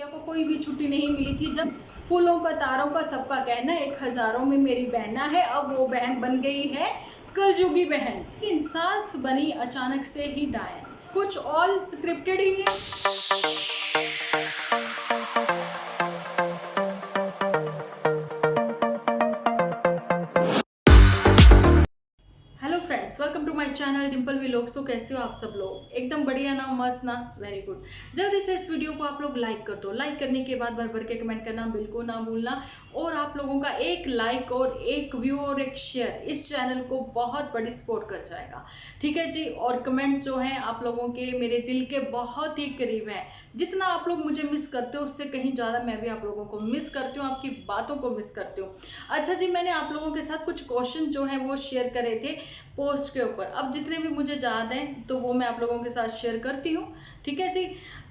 भैया को कोई भी छुट्टी नहीं मिली थी। जब फूलों का तारों का सबका कहना, एक हजारों में मेरी बहना है, अब वो बहन बन गई है कलजुगी बहन। इंसास बनी अचानक से ही डायन। कुछ ऑल स्क्रिप्टेड ही है। Hello friends, welcome to my channel Dimple vlogs. तो कैसे हो आप सब लोग? एकदम बढ़िया ना, मस्त ना, वेरी गुड। जल्दी से इस वीडियो को आप लोग लाइक कर दो। लाइक करने के बाद भर भर के कमेंट करना बिल्कुल ना भूलना। और आप लोगों का एक लाइक और एक व्यू और एक शेयर इस चैनल को बहुत बड़ी सपोर्ट कर जाएगा, ठीक है जी। और कमेंट जो है आप लोगों के मेरे दिल के बहुत ही करीब है। जितना आप लोग मुझे मिस करते हो उससे कहीं ज्यादा मैं भी आप लोगों को मिस करती हूँ, आपकी बातों को मिस करती हूँ। अच्छा जी, मैंने आप लोगों के साथ कुछ क्वेश्चन जो है वो शेयर करे थे पोस्ट के ऊपर। अब जितने भी मुझे याद हैं तो वो मैं आप लोगों के साथ शेयर करती हूँ, ठीक है जी।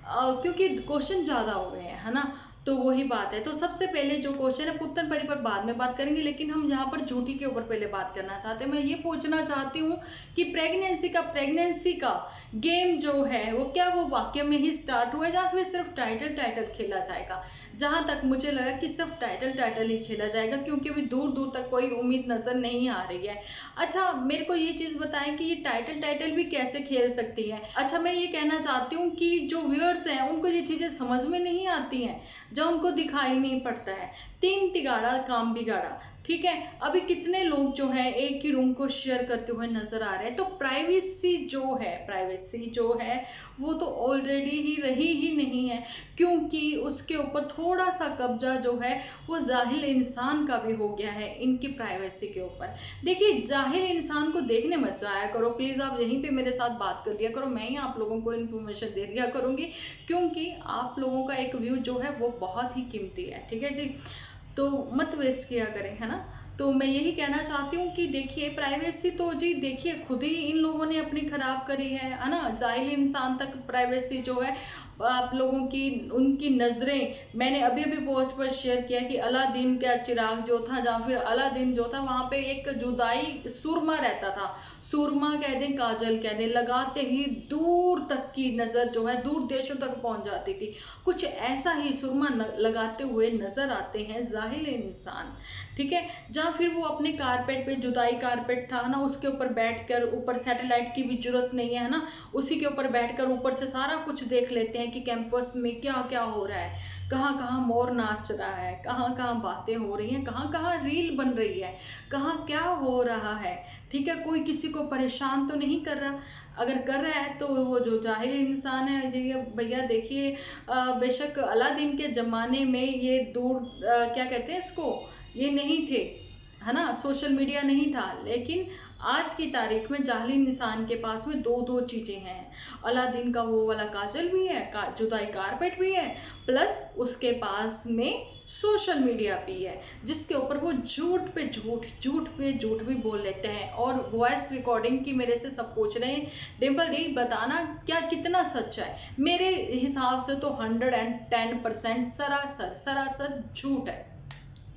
क्योंकि क्वेश्चन ज्यादा हो गए हैं, है ना, तो वही बात है। तो सबसे पहले जो क्वेश्चन है पुत्तन परी पर बाद में बात करेंगे, लेकिन हम यहाँ पर झूठी के ऊपर पहले बात करना चाहते हैं। मैं ये पूछना चाहती हूँ कि प्रेगनेंसी का गेम जो है वो क्या वो वाक्य में ही स्टार्ट हुआ या फिर सिर्फ टाइटल खेला जाएगा? जहां तक मुझे लगा कि सिर्फ टाइटल ही खेला जाएगा, क्योंकि अभी दूर दूर तक कोई उम्मीद नजर नहीं आ रही है। अच्छा, मेरे को ये चीज बताएं कि ये टाइटल भी कैसे खेल सकती है। अच्छा, मैं ये कहना चाहती हूँ कि जो व्यूअर्स हैं उनको ये चीजें समझ में नहीं आती हैं, जो उनको दिखाई नहीं पड़ता है। तीन तिगाड़ा काम बिगाड़ा, ठीक है। अभी कितने लोग जो है एक ही रूम को शेयर करते हुए नजर आ रहे हैं। तो प्राइवेसी जो है वो तो ऑलरेडी ही रही ही नहीं है, क्योंकि उसके ऊपर थोड़ा सा कब्जा जो है वो जाहिल इंसान का भी हो गया है इनकी प्राइवेसी के ऊपर। देखिए, जाहिल इंसान को देखने मत जाया करो प्लीज, आप यहीं पे मेरे साथ बात कर लिया करो, मैं ही आप लोगों को इन्फॉर्मेशन दे दिया करूंगी, क्योंकि आप लोगों का एक व्यू जो है वो बहुत ही कीमती है, ठीक है जी। तो मत वेस्ट किया करें, है ना। तो मैं यही कहना चाहती हूँ कि देखिए, प्राइवेसी तो जी देखिए खुद ही इन लोगों ने अपनी खराब करी है ना। जाहिल इंसान तक प्राइवेसी जो है आप लोगों की, उनकी नजरें, मैंने अभी अभी पोस्ट पर शेयर किया कि अलादीन का चिराग जो था, जहाँ फिर अलादीन जो था वहां पे एक जुदाई सुरमा रहता था। सुरमा कह दें, काजल कह दें, लगाते ही दूर तक की नजर जो है दूर देशों तक पहुंच जाती थी। कुछ ऐसा ही सुरमा लगाते हुए नजर आते हैं जाहिल इंसान, ठीक है। जहाँ फिर वो अपने कारपेट पे, जुदाई कारपेट था ना, उसके ऊपर बैठकर, ऊपर सैटेलाइट की भी जरूरत नहीं है ना, उसी के ऊपर बैठकर ऊपर से सारा कुछ देख लेते हैं कि कैंपस में क्या क्या हो रहा है, कहाँ कहाँ मोर नाच रहा है, कहाँ कहाँ बातें हो रही हैं, कहाँ कहाँ रील बन रही है, कहाँ क्या हो रहा है, ठीक है। कोई किसी को परेशान तो नहीं कर रहा। अगर कर रहा है तो वो जो जाहिल इंसान है जी, भैया देखिए, बेशक अलादीन के जमाने में ये दूर क्या कहते हैं इसको, ये नहीं थे, है ना, सोशल मीडिया नहीं था, लेकिन आज की तारीख में जाहिल इंसान के पास में दो दो चीजें हैं। अलादीन का वो वाला काजल भी है, जुदाई कारपेट भी है, प्लस उसके पास में सोशल मीडिया भी है, जिसके ऊपर वो झूठ पे झूठ भी बोल लेते हैं। और वॉइस रिकॉर्डिंग की मेरे से सब पूछ रहे हैं, डिम्पल दी बताना क्या कितना सच है। मेरे हिसाब से तो 110% सरासर झूठ है,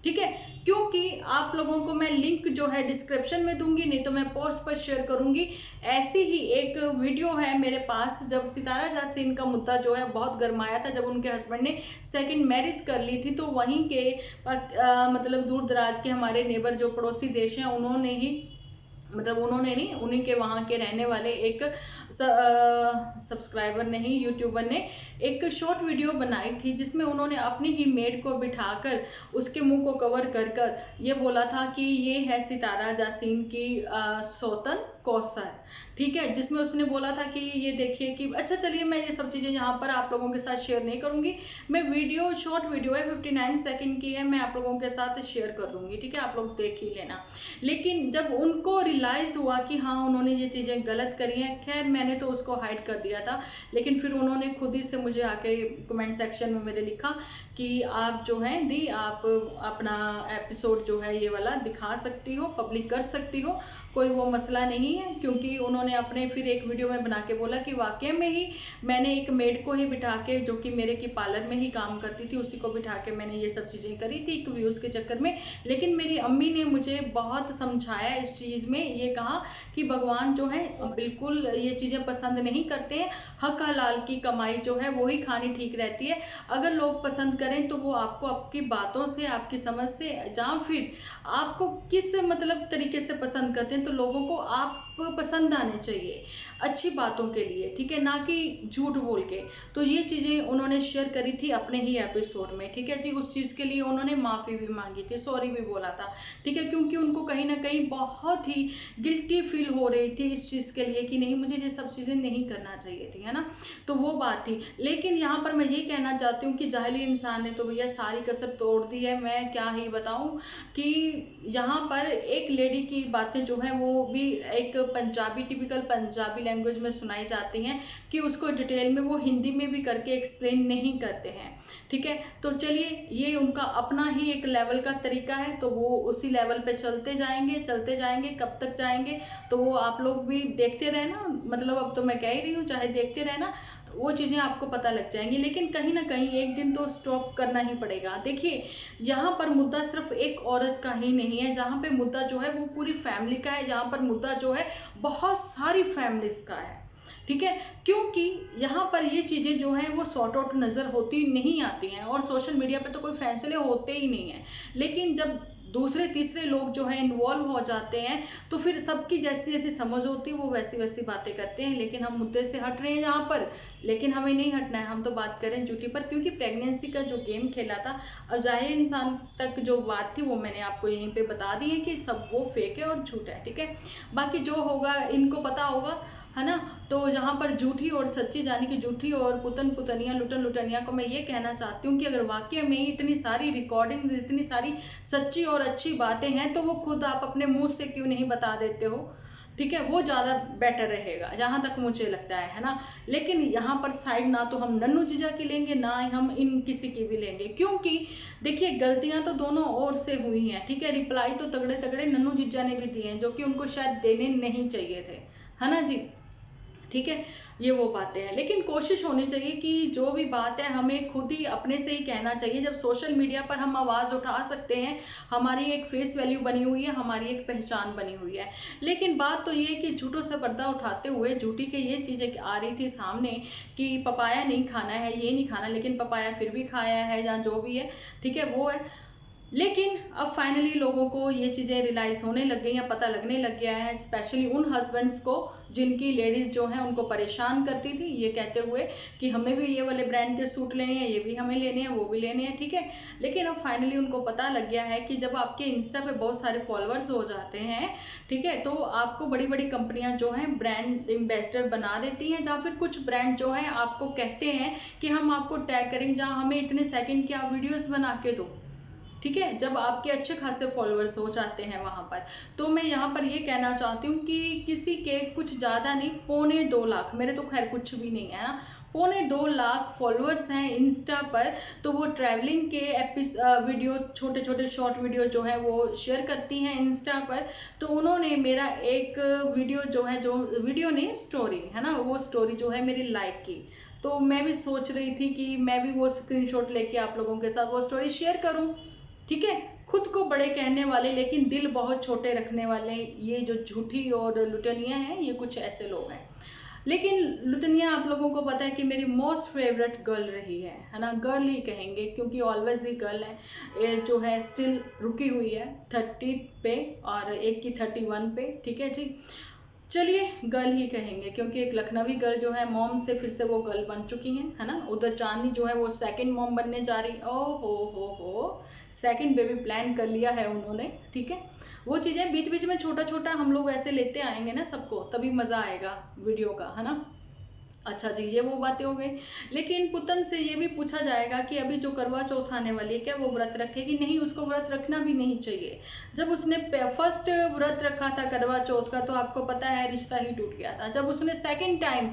ठीक है। क्योंकि आप लोगों को मैं लिंक जो है डिस्क्रिप्शन में दूंगी, नहीं तो मैं पोस्ट पर शेयर करूंगी। ऐसी ही एक वीडियो है मेरे पास, जब सितारा जासीन का मुद्दा जो है बहुत गरमाया था, जब उनके हस्बैंड ने सेकंड मैरिज कर ली थी, तो वहीं के मतलब दूर दराज के हमारे नेबर जो पड़ोसी देश हैं, उन्होंने ही, मतलब उन्होंने नहीं, उन्हीं के वहां के रहने वाले एक सब्सक्राइबर ने ही, यूट्यूबर ने एक शॉर्ट वीडियो बनाई थी, जिसमें उन्होंने अपनी ही मेड को बिठाकर उसके मुंह को कवर कर कर ये बोला था कि ये है सितारा जासीन की सौतन कौसर, ठीक है। जिसमें उसने बोला था कि ये देखिए कि, अच्छा चलिए मैं ये सब चीजें यहाँ पर आप लोगों के साथ शेयर नहीं करूंगी। मैं वीडियो, शॉर्ट वीडियो है, 59 सेकंड की है, मैं आप लोगों के साथ शेयर कर दूंगी, ठीक है, आप लोग देख ही लेना। लेकिन जब उनको रियलाइज हुआ कि हाँ उन्होंने ये चीजें गलत करी हैं, खैर मैंने तो उसको हाइड कर दिया था, लेकिन फिर उन्होंने खुद ही से मुझे आके कमेंट सेक्शन में मेरे लिखा कि आप जो है दी, आप अपना एपिसोड जो है ये वाला दिखा सकती हो, पब्लिक कर सकती हो, कोई वो मसला नहीं है। क्योंकि उन्होंने अपने फिर एक वीडियो में बना के बोला कि वाकई में ही मैंने एक मेड को ही बिठा के, जो कि मेरे की पार्लर में ही काम करती थी, उसी को बिठा के मैंने ये सब चीजें करी थी एक व्यूज के चक्कर में। लेकिन मेरी अम्मी ने मुझे बहुत समझाया इस चीज में, ये कहा कि भगवान जो है बिल्कुल ये चीजें पसंद नहीं करते हैं। हक हलाल की कमाई जो है वो ही खानी ठीक रहती है। अगर लोग पसंद करें तो वो आपको आपकी बातों से, आपकी समझ से, या फिर आपको किस मतलब तरीके से पसंद करते हैं, तो लोगों को आप पसंद आने चाहिए अच्छी बातों के लिए, ठीक है, ना कि झूठ बोल के। तो ये चीजें उन्होंने शेयर करी थी अपने ही एपिसोड में, ठीक है जी। उस चीज के लिए उन्होंने माफी भी मांगी थी, सॉरी भी बोला था, ठीक है, क्योंकि उनको कहीं ना कहीं बहुत ही गिल्टी फील हो रही थी इस चीज के लिए कि नहीं, मुझे ये सब चीजें नहीं करना चाहिए थी, है ना। तो वो बात थी। लेकिन यहाँ पर मैं ये कहना चाहती हूँ कि जाहिली इंसान ने तो भैया सारी कसर तोड़ दी है। मैं क्या ही बताऊं कि यहाँ पर एक लेडी की बातें जो है वो भी एक पंजाबी, टिपिकल पंजाबी लैंग्वेज में सुनाई जाती हैं कि उसको डिटेल में वो हिंदी में भी करके एक्सप्लेन नहीं करते हैं, ठीक है। तो चलिए, ये उनका अपना ही एक लेवल का तरीका है, तो वो उसी लेवल पे चलते जाएंगे। कब तक जाएंगे तो वो आप लोग भी देखते रहना, मतलब अब तो मैं कह ही रही हूँ, चाहे देखते रहना, वो चीजें आपको पता लग जाएंगी। लेकिन कहीं ना कहीं एक दिन तो स्टॉप करना ही पड़ेगा। देखिए, यहाँ पर मुद्दा सिर्फ एक औरत का ही नहीं है, जहाँ पे मुद्दा जो है वो पूरी फैमिली का है, जहाँ पर मुद्दा जो है बहुत सारी फैमिलीज का है, ठीक है। क्योंकि यहाँ पर ये चीजें जो हैं वो सॉर्ट आउट नजर होती नहीं आती हैं, और सोशल मीडिया पे तो कोई फैसले होते ही नहीं है। लेकिन जब दूसरे तीसरे लोग जो है इन्वॉल्व हो जाते हैं, तो फिर सबकी जैसी जैसी समझ होती है वो वैसी वैसी बातें करते हैं। लेकिन हम मुद्दे से हट रहे हैं यहाँ पर, लेकिन हमें नहीं हटना है, हम तो बात करें झूठी पर, क्योंकि प्रेगनेंसी का जो गेम खेला था, अब जाहिर इंसान तक जो बात थी वो मैंने आपको यहीं पे बता दी है कि सब वो फेक है और झूठ है, ठीक है। बाकी जो होगा इनको पता होगा, है ना। तो यहाँ पर झूठी और सच्ची, यानी कि झूठी और पुतन पुतनिया, लुटन लुटनिया को मैं ये कहना चाहती हूँ कि अगर वाकई में इतनी सारी रिकॉर्डिंग्स, इतनी सारी सच्ची और अच्छी बातें हैं, तो वो खुद आप अपने मुंह से क्यों नहीं बता देते हो, ठीक है। वो ज्यादा बेटर रहेगा जहां तक मुझे लगता है ना। लेकिन यहाँ पर साइड ना तो हम नन्नू जीजा की लेंगे, ना हम इन किसी की भी लेंगे, क्योंकि देखिए गलतियां तो दोनों ओर से हुई हैं, ठीक है। रिप्लाई तो तगड़े तगड़े नन्नू जीजा ने भी दिए हैं, जो कि उनको शायद देने नहीं चाहिए थे, है ना जी, ठीक है। ये वो बातें हैं, लेकिन कोशिश होनी चाहिए कि जो भी बात है हमें खुद ही अपने से ही कहना चाहिए। जब सोशल मीडिया पर हम आवाज उठा सकते हैं, हमारी एक फेस वैल्यू बनी हुई है, हमारी एक पहचान बनी हुई है। लेकिन बात तो ये है कि झूठों से पर्दा उठाते हुए झूठी के ये चीजें आ रही थी सामने कि पपाया नहीं खाना है, ये नहीं खाना, लेकिन पपाया फिर भी खाया है, या जो भी है, ठीक है, वो है। लेकिन अब फाइनली लोगों को ये चीजें रियलाइज होने लग गई हैं, पता लगने लग गया है, स्पेशली उन हस्बैंड्स को जिनकी लेडीज जो हैं उनको परेशान करती थी ये कहते हुए कि हमें भी ये वाले ब्रांड के सूट लेने हैं, ये भी हमें लेने हैं, वो भी लेने हैं, ठीक है। लेकिन अब फाइनली उनको पता लग गया है कि जब आपके इंस्टा पे बहुत सारे फॉलोअर्स हो जाते हैं, ठीक है, तो आपको बड़ी बड़ी कंपनियां जो हैं ब्रांड एम्बेसडर बना देती हैं, या फिर कुछ ब्रांड जो है आपको कहते हैं कि हम आपको टैग करेंगे, जहां हमें इतने सेकंड की आप वीडियोस बना के दो, ठीक है। जब आपके अच्छे खासे फॉलोअर्स हो जाते हैं वहां पर, तो मैं यहाँ पर ये कहना चाहती हूँ कि किसी के कुछ ज्यादा नहीं, 2.25 लाख, मेरे तो खैर कुछ भी नहीं है ना, 2.25 लाख फॉलोअर्स हैं इंस्टा पर। तो वो ट्रैवलिंग के वीडियो, छोटे छोटे शॉर्ट वीडियो जो है वो शेयर करती हैं इंस्टा पर। तो उन्होंने मेरा एक वीडियो जो है, जो वीडियो नहीं स्टोरी है ना, वो स्टोरी जो है मेरी लाइक की। तो मैं भी सोच रही थी कि मैं भी वो स्क्रीनशॉट लेके आप लोगों के साथ वो स्टोरी शेयर करूं, ठीक है। खुद को बड़े कहने वाले लेकिन दिल बहुत छोटे रखने वाले ये जो झूठी और लुटनिया हैं, ये कुछ ऐसे लोग हैं। लेकिन लुटनिया आप लोगों को पता है कि मेरी मोस्ट फेवरेट गर्ल रही है ना, गर्ल ही कहेंगे क्योंकि ऑलवेज ही गर्ल है। ये जो है स्टिल रुकी हुई है 30 पे और एक की 31 पे, ठीक है जी। चलिए गर्ल ही कहेंगे, क्योंकि एक लखनवी गर्ल जो है मॉम से फिर से वो गर्ल बन चुकी हैं, है ना। उधर चांदनी जो है वो सेकंड मॉम बनने जा रही, ओ हो सेकंड बेबी प्लान कर लिया है उन्होंने, ठीक है। वो चीजें बीच बीच में छोटा छोटा हम लोग ऐसे लेते आएंगे ना सबको, तभी मजा आएगा वीडियो का, है ना। अच्छा जी, ये वो बातें हो गई। लेकिन पुतन से ये भी पूछा जाएगा कि अभी जो करवा चौथ आने वाली है, क्या वो व्रत रखेगी? नहीं, उसको व्रत रखना भी नहीं चाहिए। जब उसने फर्स्ट व्रत रखा था करवा चौथ का, तो आपको पता है रिश्ता ही टूट गया था। जब उसने सेकंड टाइम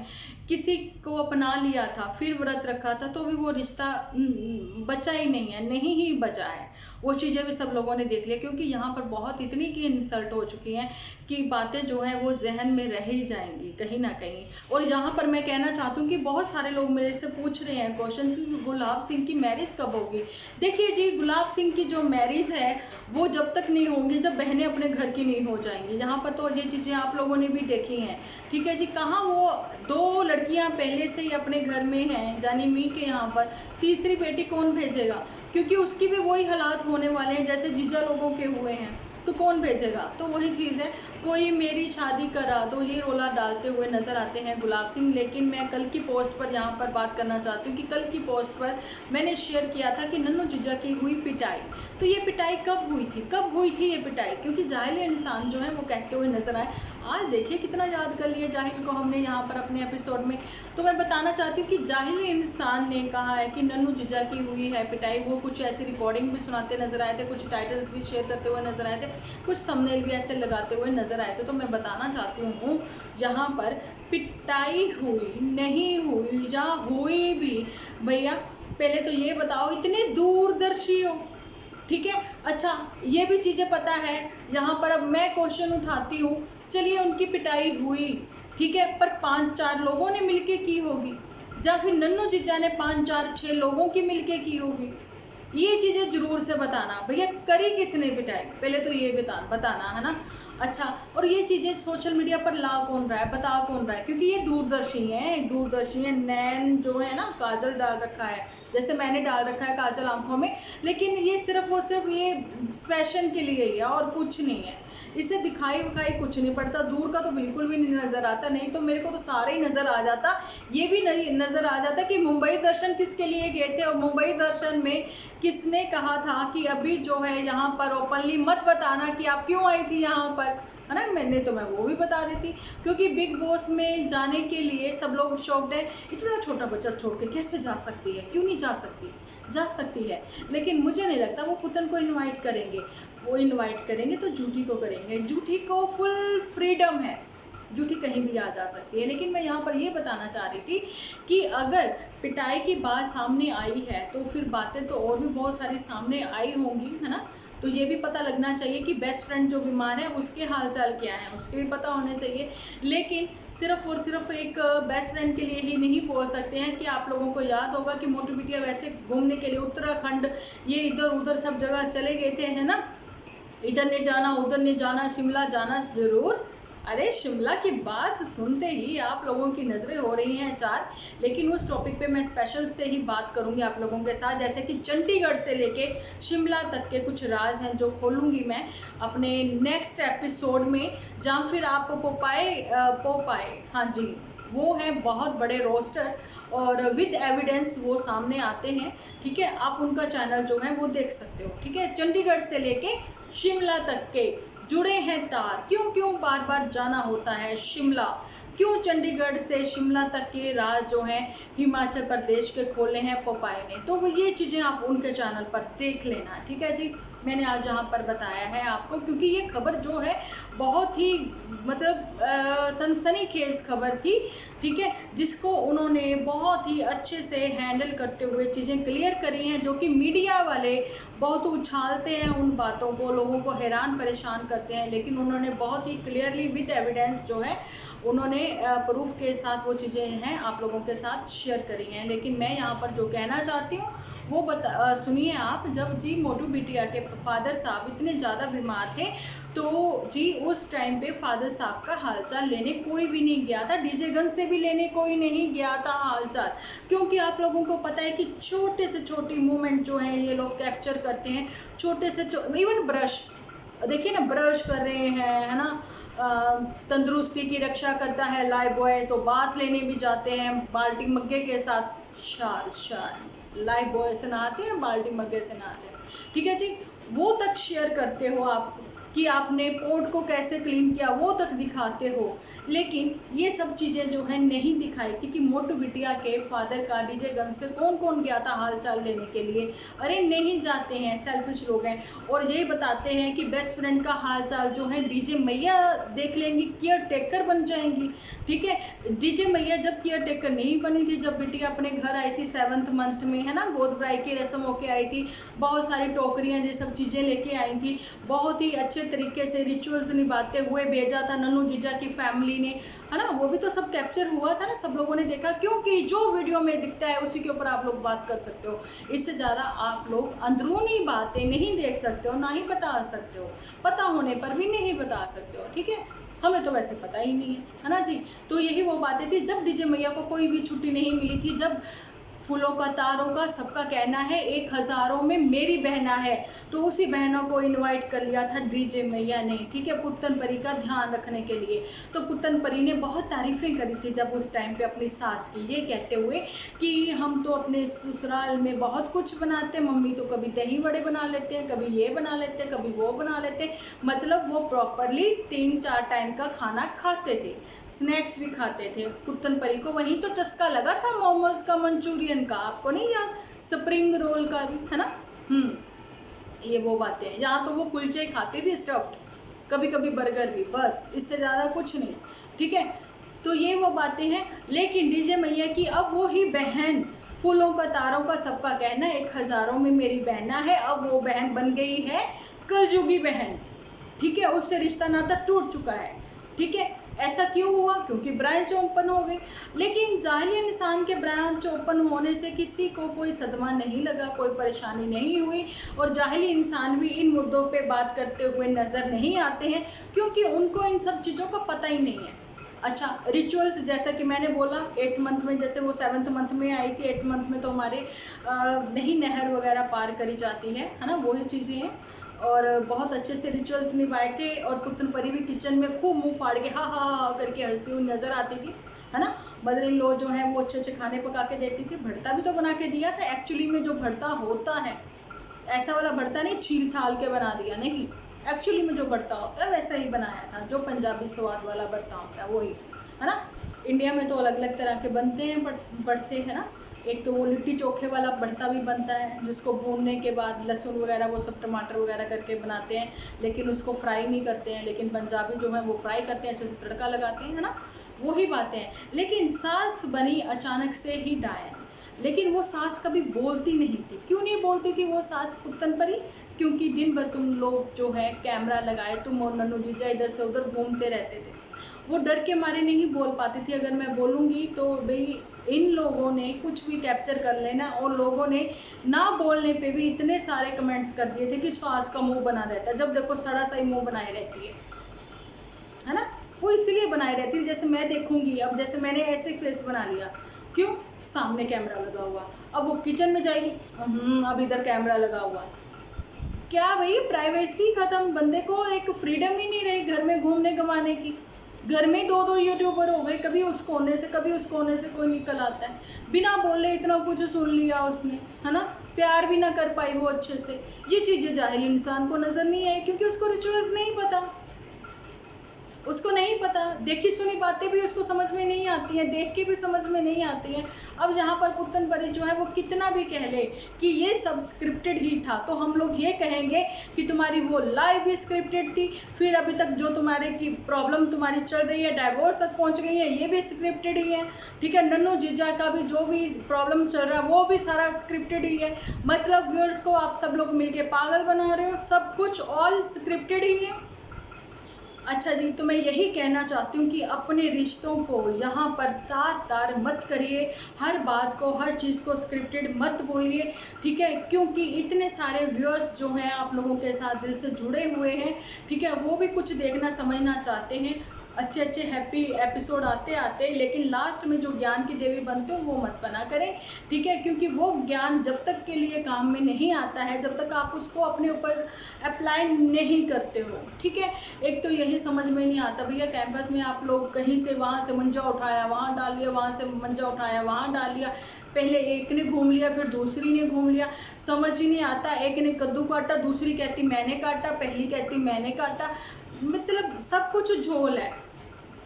किसी को अपना लिया था, फिर व्रत रखा था, तो भी वो रिश्ता बचा ही नहीं है, नहीं ही बचा है। वो चीजें भी सब लोगों ने देख लिया, क्योंकि यहाँ पर बहुत इतनी की इंसल्ट हो चुकी है कि बातें जो है वो जहन में रह ही जाएंगी कहीं ना कहीं। और यहाँ पर मैं कहना चाहती हूँ कि बहुत सारे लोग मेरे से पूछ रहे हैं क्वेश्चन कि गुलाब सिंह की मैरिज कब होगी। देखिए जी, गुलाब सिंह की जो मैरिज है वो जब तक नहीं होंगी जब बहनें अपने घर की नहीं हो जाएंगी। यहाँ पर तो ये चीजें आप लोगों ने भी देखी हैं, ठीक है जी। कहाँ वो 2 लड़कियां पहले से ही अपने घर में हैं, जानी मी के यहाँ पर तीसरी बेटी कौन भेजेगा, क्योंकि उसकी भी वही हालात होने वाले हैं जैसे जीजा लोगों के हुए हैं, तो कौन भेजेगा। तो वही चीज़ है, कोई मेरी शादी करा दो, ये रोला डालते हुए नजर आते हैं गुलाब सिंह। लेकिन मैं कल की पोस्ट पर यहाँ पर बात करना चाहती हूँ कि कल की पोस्ट पर मैंने शेयर किया था कि नन्नू जीजा की हुई पिटाई। तो ये पिटाई कब हुई थी, कब हुई थी ये पिटाई, क्योंकि जाहिल इंसान जो है वो कहते हुए नजर आए। आज देखिए कितना याद कर लिया जाहिल को हमने यहाँ पर अपने एपिसोड में। तो मैं बताना चाहती हूँ कि जाहिल इंसान ने कहा है कि नन्नू जीजा की हुई है पिटाई। वो कुछ ऐसी रिकॉर्डिंग भी सुनाते नजर आए थे, कुछ टाइटल्स भी शेयर करते हुए नजर आए थे, कुछ थंबनेल भी ऐसे लगाते हुए नजर आए थे। तो मैं बताना चाहती हूँ यहाँ पर पिटाई हुई नहीं हुई या हुई भी, भैया पहले तो ये बताओ, इतने दूरदर्शी हो, ठीक है। अच्छा ये भी चीज़ें पता है यहाँ पर। अब मैं क्वेश्चन उठाती हूँ, चलिए उनकी पिटाई हुई, ठीक है, पर 5-4 लोगों ने मिलके की होगी या फिर नन्नू जीजा ने 5-4-6 लोगों की मिलके की होगी, ये चीज़ें जरूर से बताना। भैया करी किसने पिटाई, पहले तो ये बताना है ना। अच्छा, और ये चीज़ें सोशल मीडिया पर ला कौन रहा है, बता कौन रहा है, क्योंकि ये दूरदर्शी है। नैन जो है ना, काजल डाल रखा है, जैसे मैंने डाल रखा है काजल आंखों में, लेकिन ये सिर्फ और सिर्फ ये फैशन के लिए ही है और कुछ नहीं है। इसे दिखाई विखाई कुछ नहीं पड़ता, दूर का तो बिल्कुल भी नहीं नजर आता, नहीं तो मेरे को तो सारे ही नजर आ जाता। ये भी नहीं नजर आ जाता कि मुंबई दर्शन किसके लिए गए थे, और मुंबई दर्शन में किसने कहा था कि अभी जो है यहाँ पर ओपनली मत बताना कि आप क्यों आई थी यहाँ पर, है ना। मैं वो भी बता देती, क्योंकि बिग बॉस में जाने के लिए सब लोग शौक है। इतना छोटा बच्चा छोड़ के कैसे जा सकती है, क्यों नहीं जा सकती, जा सकती है। लेकिन मुझे नहीं लगता वो पुतन को इनवाइट करेंगे। वो इनवाइट करेंगे तो झूठी को करेंगे, झूठी को फुल फ्रीडम है, झूठी कहीं भी आ जा सकती है। लेकिन मैं यहाँ पर ये बताना चाह रही थी कि अगर पिटाई की बात सामने आई है तो फिर बातें तो और भी बहुत सारी सामने आई होंगी, है ना। तो ये भी पता लगना चाहिए कि बेस्ट फ्रेंड जो बीमार है उसके हालचाल क्या है, उसके भी पता होने चाहिए। लेकिन सिर्फ और सिर्फ एक बेस्ट फ्रेंड के लिए ही नहीं बोल सकते हैं कि आप लोगों को याद होगा कि मोटू बिटिया वैसे घूमने के लिए उत्तराखंड ये इधर उधर सब जगह चले गए थे, है ना। इधर नहीं जाना, उधर नहीं जाना, शिमला जाना जरूर। अरे शिमला की बात सुनते ही आप लोगों की नज़रें हो रही हैं चार, लेकिन उस टॉपिक पे मैं स्पेशल से ही बात करूंगी आप लोगों के साथ। जैसे कि चंडीगढ़ से लेके शिमला तक के कुछ राज हैं जो खोलूंगी मैं अपने नेक्स्ट एपिसोड में, जहाँ फिर आपको पोपाए, हाँ जी, वो हैं बहुत बड़े रोस्टर और विद एविडेंस वो सामने आते हैं, ठीक है। आप उनका चैनल जो है वो देख सकते हो, ठीक है। चंडीगढ़ से लेके शिमला तक के जुड़े हैं तार। क्यों बार बार जाना होता है शिमला, क्यों चंडीगढ़ से शिमला तक के राज जो हैं हिमाचल प्रदेश के खोले हैं पोपाई ने, तो ये चीज़ें आप उनके चैनल पर देख लेना, ठीक है जी। मैंने आज यहाँ पर बताया है आपको, क्योंकि ये खबर जो है बहुत ही मतलब सनसनीखेज खबर थी, ठीक है, जिसको उन्होंने बहुत ही अच्छे से हैंडल करते हुए चीज़ें क्लियर करी हैं, जो कि मीडिया वाले बहुत उछालते हैं उन बातों को, लोगों को हैरान परेशान करते हैं, लेकिन उन्होंने बहुत ही क्लियरली विद एविडेंस जो है उन्होंने प्रूफ के साथ वो चीज़ें हैं आप लोगों के साथ शेयर करी हैं। लेकिन मैं यहाँ पर जो कहना चाहती हूँ वो सुनिए आप। जब जी मोटू बिटिया के फादर साहब इतने ज़्यादा बीमार थे तो जी उस टाइम पे फादर साहब का हालचाल लेने कोई भी नहीं गया था, डीजे गन से भी लेने कोई नहीं गया था हालचाल, क्योंकि आप लोगों को पता है कि छोटे से छोटी मूवमेंट जो है ये लोग कैप्चर करते हैं, छोटे से इवन ब्रश देखिए ना, ब्रश कर रहे हैं, है ना। तंदुरुस्ती की रक्षा करता है लाइफ बॉय, तो बात लेने भी जाते हैं बाल्टी मग्गे के साथ, शार लाइफ बॉय से नहाते हैं, बाल्टी मग्गे से नहाते हैं, ठीक है जी। वो तक शेयर करते हो आप कि आपने पोर्ट को कैसे क्लीन किया, वो तक दिखाते हो। लेकिन ये सब चीज़ें जो है नहीं दिखाई थी कि मोटू बिटिया के फादर का डीजे गन से कौन कौन गया था हालचाल लेने के लिए। अरे नहीं जाते हैं, सेल्फिश लोग हैं, और यही बताते हैं कि बेस्ट फ्रेंड का हालचाल जो है डीजे मैया देख लेंगी, केयर टेकर बन जाएंगी, ठीक है। डीजे मैया जब केयर टेकर नहीं बनी थी, जब बिटिया अपने घर आई थी 7th मंथ में, है ना, गोद भराई की रस्म होके आई थी, बहुत सारी टोकरियाँ ये सब चीज़ें लेके आई थी, बहुत ही अच्छे तरीके से रिचुअल्स निभाते हुए भेजा था नन्नू जीजा की फैमिली ने, है ना। वो भी तो सब कैप्चर हुआ था ना, सब लोगों ने देखा, क्योंकि जो वीडियो में दिखता है उसी के ऊपर आप लोग बात कर सकते हो। इससे ज़्यादा आप लोग अंदरूनी बातें नहीं देख सकते हो, ना ही बता सकते हो, पता होने पर भी नहीं बता सकते हो, ठीक है। हमें तो वैसे पता ही नहीं है ना जी। तो यही वो बातें थी जब डीजे मैया को कोई भी छुट्टी नहीं मिली थी, जब फूलों का तारों का सबका कहना है एक हजारों में मेरी बहना है, तो उसी बहनों को इनवाइट कर लिया था डीजे मैया ने, ठीक है, पुत्तन परी का ध्यान रखने के लिए। तो पुत्तन परी ने बहुत तारीफें करी थी जब उस टाइम पे अपनी सास की, ये कहते हुए कि हम तो अपने ससुराल में बहुत कुछ बनाते हैं, मम्मी तो कभी दही बड़े बना लेते हैं, कभी ये बना लेते हैं, कभी वो बना लेते हैं, मतलब वो प्रॉपरली 3-4 टाइम का खाना खाते थे, स्नैक्स भी खाते थे। पुत्तन परी को वहीं तो चस्का लगा था मोमोज का, मंचूरियन का, आपको नहीं याद, स्प्रिंग रोल का भी, है ना। ये वो बातें हैं। यहाँ तो वो कुलचे खाती थी स्टफ्ड, कभी कभी बर्गर भी, बस इससे ज़्यादा कुछ नहीं, ठीक है। तो ये वो बातें हैं। लेकिन डीजे मैया की अब वो ही बहन, फूलों का तारों का सबका कहना एक हजारों में मेरी बहना है, अब वो बहन बन गई है कलजुगी बहन, ठीक है, उससे रिश्ता नाता टूट चुका है, ठीक है। ऐसा क्यों हुआ? क्योंकि ब्रांच ओपन हो गई। लेकिन जाहिली इंसान के ब्रांच ओपन होने से किसी को कोई सदमा नहीं लगा, कोई परेशानी नहीं हुई, और जाहिली इंसान भी इन मुद्दों पे बात करते हुए नजर नहीं आते हैं, क्योंकि उनको इन सब चीज़ों का पता ही नहीं है। अच्छा, रिचुअल्स जैसा कि मैंने बोला 8th मंथ में, जैसे वो 7th मंथ में आई थी, 8th मंथ में तो हमारे नहीं नहर वगैरह पार करी जाती है ना, वही चीज़ें हैं। और बहुत अच्छे से रिचुअल्स निभाए थे, और पुत्तन परी भी किचन में खूब मुंह फाड़ के हा हा हा करके हंसती हुई नजर आती थी, है ना। मदर इन लॉ जो है वो अच्छे अच्छे खाने पका के देती थी, भरता भी तो बना के दिया था एक्चुअली में, जो भरता होता है ऐसा वाला भरता नहीं छील छाल के बना दिया, नहीं, एक्चुअली में जो भरता होता है वैसा ही बनाया था, जो पंजाबी स्वाद वाला भरता होता है वही, है ना। इंडिया में तो अलग अलग तरह के बनते हैं बढ़ते हैं ना। एक तो वो लिट्टी चोखे वाला भरता भी बनता है, जिसको भूनने के बाद लहसुन वगैरह वो सब टमाटर वगैरह करके बनाते हैं, लेकिन उसको फ्राई नहीं करते हैं। लेकिन पंजाबी जो है वो फ्राई करते हैं, अच्छे से तड़का लगाते हैं, है ना, वही बातें हैं। लेकिन सास बनी अचानक से ही डायन, लेकिन वो सास कभी बोलती नहीं थी। क्यों नहीं बोलती थी वो सास पुत्तन परी? क्योंकि दिन भर तुम लोग जो है कैमरा लगाए, तुम और नन्नू जीजा इधर से उधर घूमते रहते थे, वो डर के मारे नहीं बोल पाती थी। अगर मैं बोलूँगी तो भाई इन लोगों ने कुछ भी कैप्चर कर लेना, और लोगों ने ना बोलने पे भी इतने सारे कमेंट्स कर दिए थे कि सास का मुंह बना रहता है, जब देखो सड़ा सा ही मुंह बनाए रहती है ना। वो इसलिए बनाई रहती है, जैसे मैं देखूंगी अब, जैसे मैंने ऐसे फेस बना लिया, क्यों? सामने कैमरा लगा हुआ। अब वो किचन में जाएगी, अब इधर कैमरा लगा हुआ, क्या भाई प्राइवेसी खत्म, बंदे को एक फ्रीडम ही नहीं रही घर में घूमने घुमाने की। घर में 2-2 यूट्यूबर हो गए, कभी उस कोने से कभी उस कोने से कोई निकल आता है, बिना बोले इतना कुछ सुन लिया उसने, है ना, प्यार भी ना कर पाई वो अच्छे से। ये चीजें जाहिल इंसान को नजर नहीं आई, क्योंकि उसको रिचुअल्स नहीं पता, उसको नहीं पता, देखी सुनी बातें भी उसको समझ में नहीं आती हैं, देख के भी समझ में नहीं आती हैं। अब यहाँ पर पुत्तन परी जो है वो कितना भी कह ले कि ये सब स्क्रिप्टेड ही था, तो हम लोग ये कहेंगे कि तुम्हारी वो लाइफ भी स्क्रिप्टेड थी, फिर अभी तक जो तुम्हारे की प्रॉब्लम तुम्हारी चल रही है, डाइवोर्स तक पहुँच गई है, ये भी स्क्रिप्टेड ही है, ठीक है। नन्नू जीजा का भी जो भी प्रॉब्लम चल रहा है वो भी सारा स्क्रिप्टेड ही है। मतलब व्यूअर्स को आप सब लोग मिलके पागल बना रहे हो, सब कुछ ऑल स्क्रिप्टेड ही है। अच्छा जी, तो मैं यही कहना चाहती हूँ कि अपने रिश्तों को यहाँ पर तार तार मत करिए, हर बात को हर चीज़ को स्क्रिप्टेड मत बोलिए, ठीक है, क्योंकि इतने सारे व्यूअर्स जो हैं आप लोगों के साथ दिल से जुड़े हुए हैं, ठीक है, वो भी कुछ देखना समझना चाहते हैं, अच्छे अच्छे हैप्पी एपिसोड आते आते, लेकिन लास्ट में जो ज्ञान की देवी बनते हो वो मत बना करें, ठीक है, क्योंकि वो ज्ञान जब तक के लिए काम में नहीं आता है, जब तक आप उसको अपने ऊपर अप्लाई नहीं करते हो, ठीक है। एक तो यही समझ में नहीं आता भैया, कैंपस में आप लोग कहीं से वहाँ से मंजा उठाया वहाँ डाल लिया, वहाँ से मंजा उठाया वहाँ डाल लिया, पहले एक ने घूम लिया फिर दूसरी ने घूम लिया, समझ ही नहीं आता, एक ने कद्दू काटा, दूसरी कहती मैंने काटा, पहली कहती मैंने काटा, मतलब सब कुछ झोल है,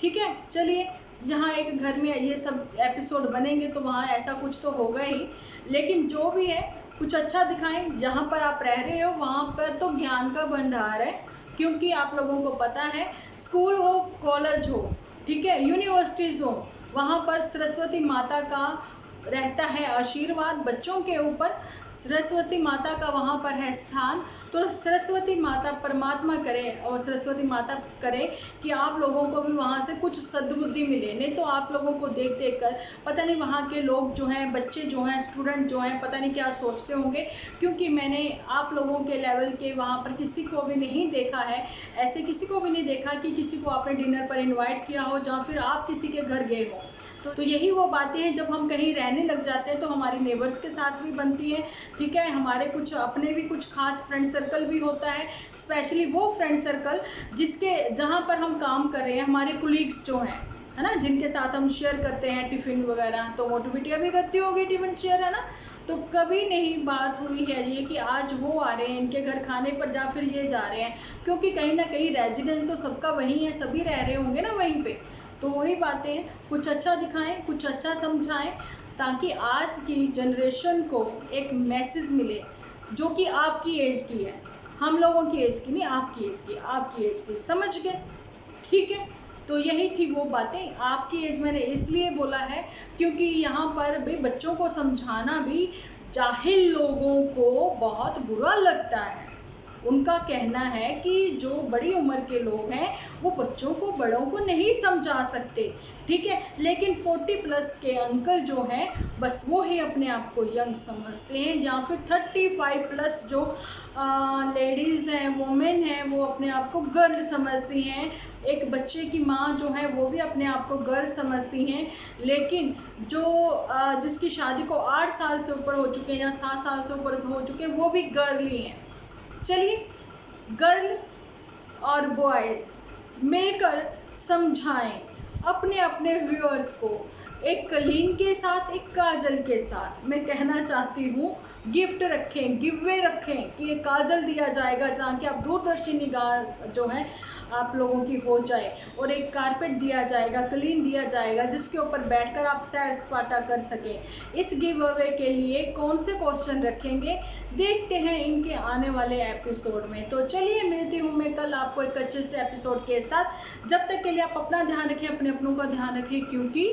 ठीक है। चलिए, यहाँ एक घर में ये सब एपिसोड बनेंगे तो वहाँ ऐसा कुछ तो होगा ही, लेकिन जो भी है कुछ अच्छा दिखाएं। जहाँ पर आप रह रहे हो वहाँ पर तो ज्ञान का भंडार है, क्योंकि आप लोगों को पता है, स्कूल हो, कॉलेज हो, ठीक है, यूनिवर्सिटीज़ हो, वहाँ पर सरस्वती माता का रहता है आशीर्वाद बच्चों के ऊपर, सरस्वती माता का वहाँ पर है स्थान, तो सरस्वती माता परमात्मा करे और सरस्वती माता करे कि आप लोगों को भी वहाँ से कुछ सद्बुद्धि मिले। नहीं तो आप लोगों को देख देख कर पता नहीं वहाँ के लोग जो हैं, बच्चे जो हैं, स्टूडेंट जो हैं, पता नहीं क्या सोचते होंगे, क्योंकि मैंने आप लोगों के लेवल के वहाँ पर किसी को भी नहीं देखा है, ऐसे किसी को भी नहीं देखा कि किसी को आपने डिनर पर इन्वाइट किया हो या फिर आप किसी के घर गए हो। तो यही वो बातें हैं, जब हम कहीं रहने लग जाते हैं तो हमारी नेबर्स के साथ भी बनती है, ठीक है। हमारे कुछ अपने भी कुछ खास फ्रेंड सर्कल भी होता है, स्पेशली वो फ्रेंड सर्कल जहाँ पर हम काम कर रहे हैं, हमारे कुलीग्स जो हैं, है ना, जिनके साथ हम शेयर करते हैं टिफ़िन वगैरह। तो मोटू बिटिया भी करती होगी टिफ़िन शेयर, है ना। तो कभी नहीं बात हुई है ये कि आज वो आ रहे हैं इनके घर खाने पर या फिर ये जा रहे हैं, क्योंकि कहीं ना कहीं रेजिडेंस तो सबका वही है, सभी रह रहे होंगे ना वहीं पे। तो वही बातें, कुछ अच्छा दिखाएं, कुछ अच्छा समझाएं, ताकि आज की जनरेशन को एक मैसेज मिले जो कि आपकी एज की है, हम लोगों की एज की नहीं, आपकी एज की, आपकी एज की, समझ गए, ठीक है। तो यही थी वो बातें। आपकी एज मैंने इसलिए बोला है क्योंकि यहाँ पर भाई बच्चों को समझाना भी जाहिल लोगों को बहुत बुरा लगता है। उनका कहना है कि जो बड़ी उम्र के लोग हैं वो बच्चों को, बड़ों को नहीं समझा सकते, ठीक है। लेकिन 40+ के अंकल जो हैं बस वो ही अपने आप को यंग समझते हैं, या फिर 35+ जो लेडीज़ हैं, वुमेन हैं, वो अपने आप को गर्ल समझती हैं। एक बच्चे की माँ जो है वो भी अपने आप को गर्ल समझती हैं, लेकिन जो जिसकी शादी को 8 साल से ऊपर हो चुके हैं या 7 साल से ऊपर हो चुके हैं, वो भी गर्ल ही हैं। चलिए, गर्ल और बॉय मिलकर समझाएं अपने अपने व्यूअर्स को, एक कलीन के साथ, एक काजल के साथ। मैं कहना चाहती हूँ गिफ्ट रखें, गिववे रखें कि ये काजल दिया जाएगा ताकि आप दूरदर्शी निगाह जो है आप लोगों की हो जाए, और एक कारपेट दिया जाएगा, क्लीन दिया जाएगा, जिसके ऊपर बैठकर आप सैर सपाटा कर सकें। इस गिव अवे के लिए कौन से क्वेश्चन रखेंगे देखते हैं इनके आने वाले एपिसोड में। तो चलिए, मिलती हूँ मैं कल आपको एक अच्छे से एपिसोड के साथ। जब तक के लिए आप अपना ध्यान रखें, अपने अपनों का ध्यान रखें, क्योंकि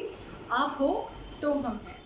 आप हो तो हम हैं।